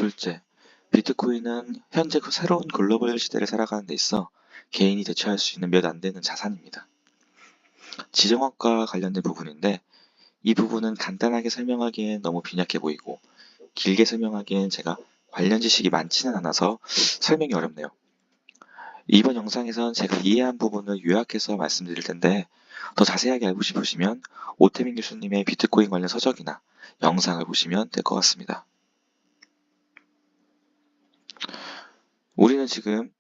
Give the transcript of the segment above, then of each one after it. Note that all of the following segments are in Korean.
둘째, 비트코인은 현재 새로운 글로벌 시대를 살아가는 데 있어 개인이 대처할 수 있는 몇 안 되는 자산입니다. 지정학과 관련된 부분인데 이 부분은 간단하게 설명하기엔 너무 빈약해 보이고 길게 설명하기엔 제가 관련 지식이 많지는 않아서 설명이 어렵네요. 이번 영상에선 제가 이해한 부분을 요약해서 말씀드릴 텐데 더 자세하게 알고 싶으시면 오태민 교수님의 비트코인 관련 서적이나 영상을 보시면 될 것 같습니다. 우리는 지금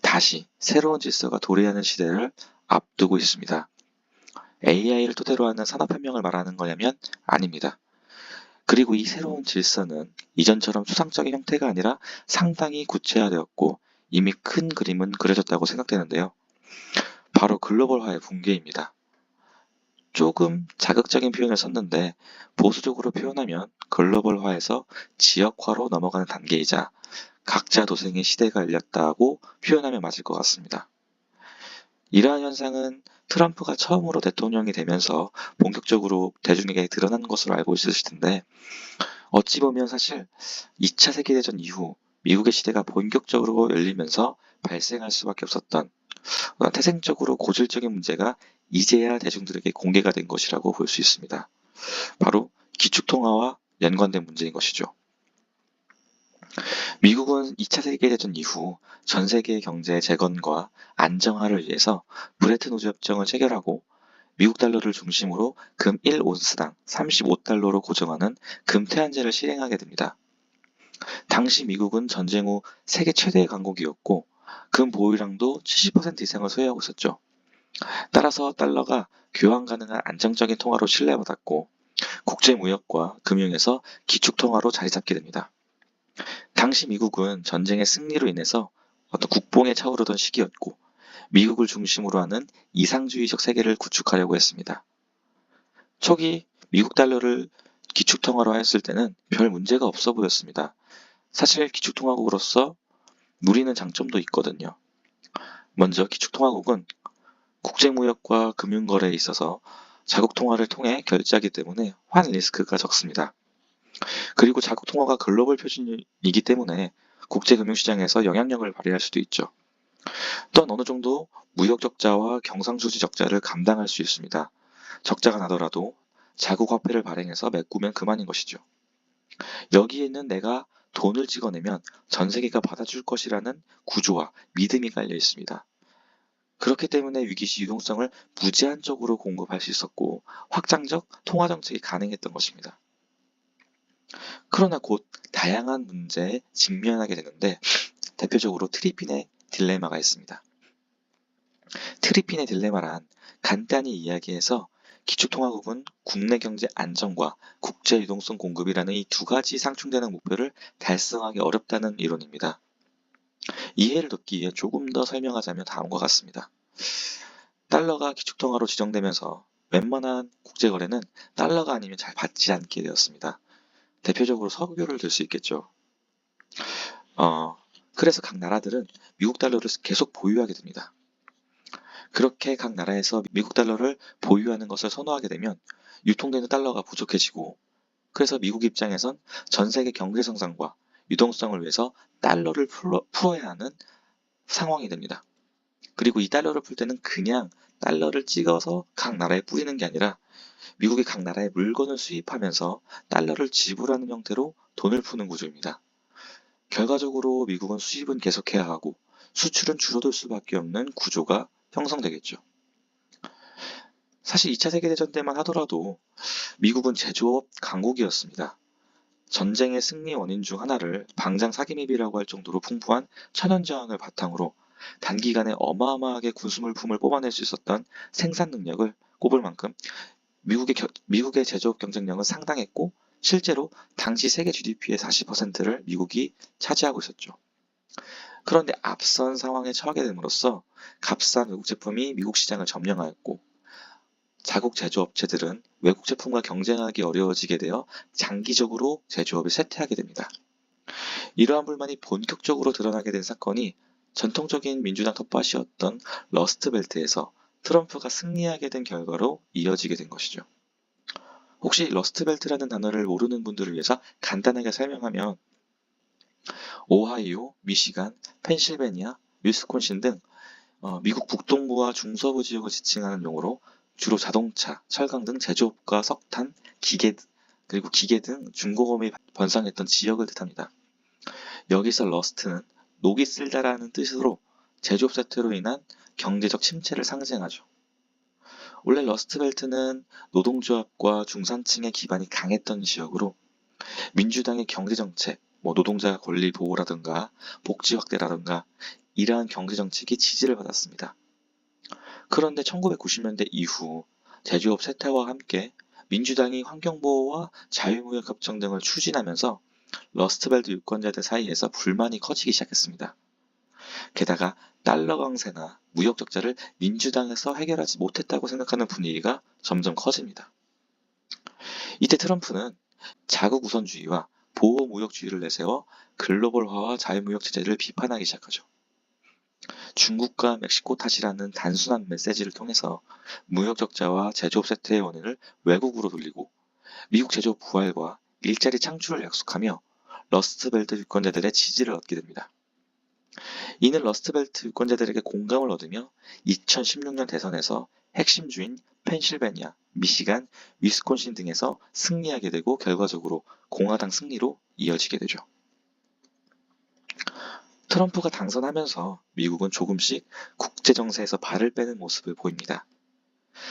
다시 새로운 질서가 도래하는 시대를 앞두고 있습니다. AI를 토대로 하는 산업혁명을 말하는 거냐면 아닙니다. 그리고 이 새로운 질서는 이전처럼 추상적인 형태가 아니라 상당히 구체화되었고 이미 큰 그림은 그려졌다고 생각되는데요. 바로 글로벌화의 붕괴입니다. 조금 자극적인 표현을 썼는데 보수적으로 표현하면 글로벌화에서 지역화로 넘어가는 단계이자 각자 도생의 시대가 열렸다고 표현하면 맞을 것 같습니다. 이러한 현상은 트럼프가 처음으로 대통령이 되면서 본격적으로 대중에게 드러난 것으로 알고 있으실 텐데 어찌 보면 사실 2차 세계대전 이후 미국의 시대가 본격적으로 열리면서 발생할 수밖에 없었던 태생적으로 고질적인 문제가 이제야 대중들에게 공개가 된 것이라고 볼 수 있습니다. 바로 기축통화와 연관된 문제인 것이죠. 미국은 2차 세계대전 이후 전 세계 경제 재건과 안정화를 위해서 브레튼 우즈 협정을 체결하고 미국 달러를 중심으로 금 1온스당 35달러로 고정하는 금태환제를 실행하게 됩니다. 당시 미국은 전쟁 후 세계 최대의 강국이었고 금 보유량도 70% 이상을 소유하고 있었죠. 따라서 달러가 교환 가능한 안정적인 통화로 신뢰받았고 국제무역과 금융에서 기축통화로 자리 잡게 됩니다. 당시 미국은 전쟁의 승리로 인해서 어떤 국뽕에 차오르던 시기였고 미국을 중심으로 하는 이상주의적 세계를 구축하려고 했습니다. 초기 미국 달러를 기축통화로 했을 때는 별 문제가 없어 보였습니다. 사실 기축통화국으로서 누리는 장점도 있거든요. 먼저 기축통화국은 국제무역과 금융거래에 있어서 자국통화를 통해 결제하기 때문에 환 리스크가 적습니다. 그리고 자국통화가 글로벌 표준이기 때문에 국제금융시장에서 영향력을 발휘할 수도 있죠. 또한 어느 정도 무역 적자와 경상수지 적자를 감당할 수 있습니다. 적자가 나더라도 자국 화폐를 발행해서 메꾸면 그만인 것이죠. 여기에는 내가 돈을 찍어내면 전 세계가 받아줄 것이라는 구조와 믿음이 깔려 있습니다. 그렇기 때문에 위기시 유동성을 무제한적으로 공급할 수 있었고 확장적 통화 정책이 가능했던 것입니다. 그러나 곧 다양한 문제에 직면하게 되는데 대표적으로 트리핀의 딜레마가 있습니다. 트리핀의 딜레마란 간단히 이야기해서 기축통화국은 국내 경제 안정과 국제 유동성 공급이라는 이 두 가지 상충되는 목표를 달성하기 어렵다는 이론입니다. 이해를 돕기 위해 조금 더 설명하자면 다음과 같습니다. 달러가 기축통화로 지정되면서 웬만한 국제거래는 달러가 아니면 잘 받지 않게 되었습니다. 대표적으로 석유를 들 수 있겠죠. 그래서 각 나라들은 미국 달러를 계속 보유하게 됩니다. 그렇게 각 나라에서 미국 달러를 보유하는 것을 선호하게 되면 유통되는 달러가 부족해지고 그래서 미국 입장에선 전 세계 경제 성장과 유동성을 위해서 달러를 풀어야 하는 상황이 됩니다. 그리고 이 달러를 풀 때는 그냥 달러를 찍어서 각 나라에 뿌리는 게 아니라 미국이 각 나라에 물건을 수입하면서 달러를 지불하는 형태로 돈을 푸는 구조입니다. 결과적으로 미국은 수입은 계속해야 하고 수출은 줄어들 수밖에 없는 구조가 형성되겠죠. 사실 2차 세계대전 때만 하더라도 미국은 제조업 강국이었습니다. 전쟁의 승리 원인 중 하나를 방장 사기맵이라고 할 정도로 풍부한 천연저항을 바탕으로 단기간에 어마어마하게 군수물품을 뽑아낼 수 있었던 생산 능력을 꼽을 만큼 미국의 제조업 경쟁력은 상당했고 실제로 당시 세계 GDP의 40%를 미국이 차지하고 있었죠. 그런데 앞선 상황에 처하게 됨으로써 값싼 외국 제품이 미국 시장을 점령하였고 자국 제조업체들은 외국 제품과 경쟁하기 어려워지게 되어 장기적으로 제조업을 쇠퇴하게 됩니다. 이러한 불만이 본격적으로 드러나게 된 사건이 전통적인 민주당 텃밭이었던 러스트벨트에서 트럼프가 승리하게 된 결과로 이어지게 된 것이죠. 혹시 러스트벨트라는 단어를 모르는 분들을 위해서 간단하게 설명하면 오하이오, 미시간, 펜실베니아, 위스콘신 등 미국 북동부와 중서부 지역을 지칭하는 용어로 주로 자동차, 철강 등 제조업과 석탄, 그리고 기계 등 중공업이 번성했던 지역을 뜻합니다. 여기서 러스트는 녹이 쓸다라는 뜻으로 제조업 사태로 인한 경제적 침체를 상징하죠. 원래 러스트벨트는 노동조합과 중산층의 기반이 강했던 지역으로 민주당의 경제정책, 노동자 권리 보호라든가 복지 확대라든가 이러한 경제정책이 지지를 받았습니다. 그런데 1990년대 이후 제조업 쇠퇴와 함께 민주당이 환경보호와 자유무역협정 등을 추진하면서 러스트벨트 유권자들 사이에서 불만이 커지기 시작했습니다. 게다가 달러 강세나 무역 적자를 민주당에서 해결하지 못했다고 생각하는 분위기가 점점 커집니다. 이때 트럼프는 자국 우선주의와 보호 무역주의를 내세워 글로벌화와 자유무역 체제를 비판하기 시작하죠. 중국과 멕시코 탓이라는 단순한 메시지를 통해서 무역 적자와 제조업 쇠퇴의 원인을 외국으로 돌리고 미국 제조업 부활과 일자리 창출을 약속하며 러스트벨트 유권자들의 지지를 얻게 됩니다. 이는 러스트벨트 유권자들에게 공감을 얻으며 2016년 대선에서 핵심 주인 펜실베니아, 미시간, 위스콘신 등에서 승리하게 되고 결과적으로 공화당 승리로 이어지게 되죠. 트럼프가 당선하면서 미국은 조금씩 국제정세에서 발을 빼는 모습을 보입니다.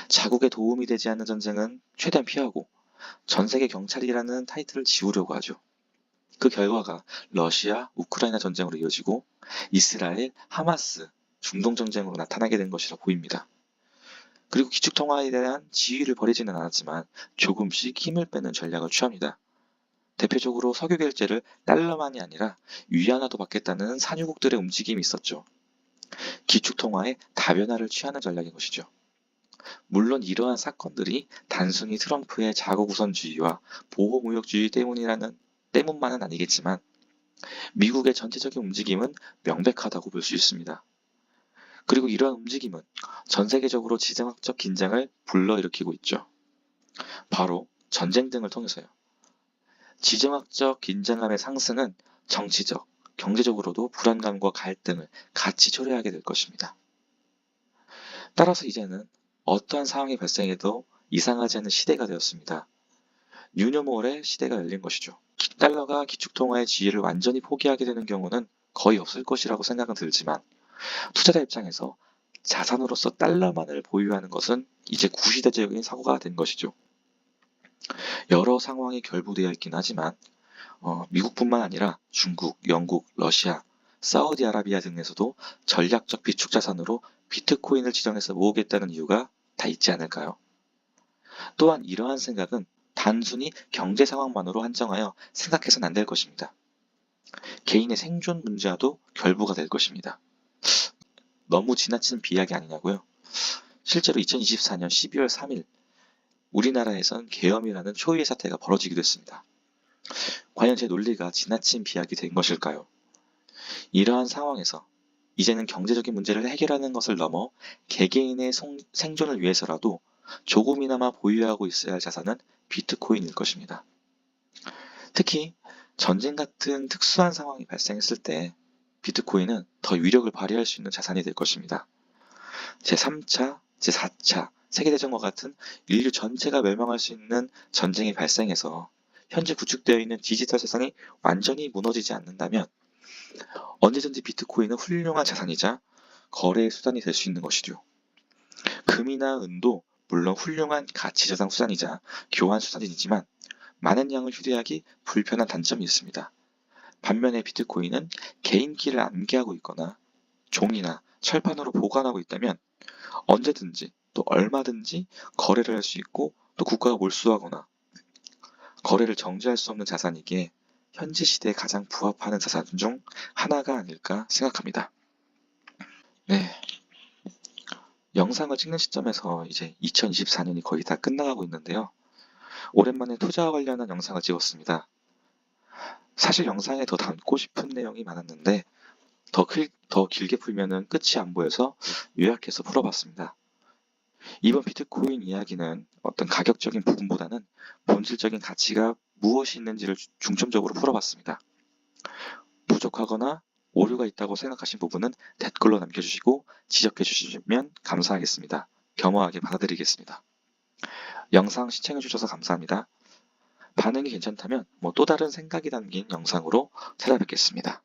자국에 도움이 되지 않는 전쟁은 최대한 피하고 전세계 경찰이라는 타이틀을 지우려고 하죠. 그 결과가 러시아, 우크라이나 전쟁으로 이어지고 이스라엘, 하마스, 중동 전쟁으로 나타나게 된 것이라 보입니다. 그리고 기축통화에 대한 지위를 버리지는 않았지만 조금씩 힘을 빼는 전략을 취합니다. 대표적으로 석유 결제를 달러만이 아니라 위안화도 받겠다는 산유국들의 움직임이 있었죠. 기축통화의 다변화를 취하는 전략인 것이죠. 물론 이러한 사건들이 단순히 트럼프의 자국 우선주의와 보호무역주의 때문만은 아니겠지만 미국의 전체적인 움직임은 명백하다고 볼 수 있습니다. 그리고 이러한 움직임은 전 세계적으로 지정학적 긴장을 불러일으키고 있죠. 바로 전쟁 등을 통해서요. 지정학적 긴장감의 상승은 정치적, 경제적으로도 불안감과 갈등을 같이 초래하게 될 것입니다. 따라서 이제는 어떠한 상황이 발생해도 이상하지 않은 시대가 되었습니다. 뉴노멀의 시대가 열린 것이죠. 달러가 기축통화의 지위를 완전히 포기하게 되는 경우는 거의 없을 것이라고 생각은 들지만 투자자 입장에서 자산으로서 달러만을 보유하는 것은 이제 구시대적인 사고가 된 것이죠. 여러 상황이 결부되어 있긴 하지만 미국뿐만 아니라 중국, 영국, 러시아, 사우디아라비아 등에서도 전략적 비축 자산으로 비트코인을 지정해서 모으겠다는 이유가 다 있지 않을까요? 또한 이러한 생각은 단순히 경제 상황만으로 한정하여 생각해서는 안 될 것입니다. 개인의 생존 문제와도 결부가 될 것입니다. 너무 지나친 비약이 아니냐고요? 실제로 2024년 12월 3일 우리나라에선 계엄이라는 초유의 사태가 벌어지기도 했습니다. 과연 제 논리가 지나친 비약이 된 것일까요? 이러한 상황에서 이제는 경제적인 문제를 해결하는 것을 넘어 개개인의 생존을 위해서라도 조금이나마 보유하고 있어야 할 자산은 비트코인일 것입니다. 특히 전쟁 같은 특수한 상황이 발생했을 때 비트코인은 더 위력을 발휘할 수 있는 자산이 될 것입니다. 제3차, 제4차 세계대전과 같은 인류 전체가 멸망할 수 있는 전쟁이 발생해서 현재 구축되어 있는 디지털 세상이 완전히 무너지지 않는다면 언제든지 비트코인은 훌륭한 자산이자 거래의 수단이 될 수 있는 것이죠. 금이나 은도 물론 훌륭한 가치저장 수단이자 교환 수단이지만 많은 양을 휴대하기 불편한 단점이 있습니다. 반면에 비트코인은 개인키를 암기하고 있거나 종이나 철판으로 보관하고 있다면 언제든지 또 얼마든지 거래를 할 수 있고 또 국가가 몰수하거나 거래를 정지할 수 없는 자산이기에 현재 시대에 가장 부합하는 자산 중 하나가 아닐까 생각합니다. 네. 영상을 찍는 시점에서 이제 2024년이 거의 다 끝나가고 있는데요. 오랜만에 투자와 관련한 영상을 찍었습니다. 사실 영상에 더 담고 싶은 내용이 많았는데 더 길게 풀면은 끝이 안 보여서 요약해서 풀어봤습니다. 이번 비트코인 이야기는 어떤 가격적인 부분보다는 본질적인 가치가 무엇이 있는지를 중점적으로 풀어봤습니다. 부족하거나 오류가 있다고 생각하신 부분은 댓글로 남겨주시고 지적해 주시면 감사하겠습니다. 겸허하게 받아들이겠습니다. 영상 시청해 주셔서 감사합니다. 반응이 괜찮다면 또 다른 생각이 담긴 영상으로 찾아뵙겠습니다.